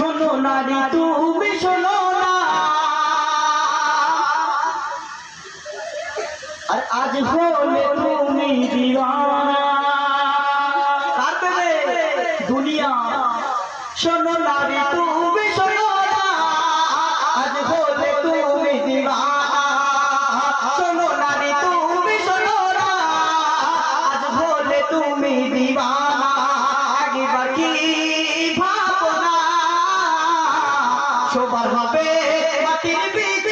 শোনো নারী তুমি শোনো না, আর আজ হলে তুমি দিওয়ানা। কার প্রেমে? দুনিয়া। শোনো নারী তুমি শোনো না, আজ হলে তুমি দিওয়ানা। শোনো নারী তুমি শোনো না, আজ হলে তুমি দিওয়ানা। একবার কি ভাবনা সবার হবে মাটির বীজ।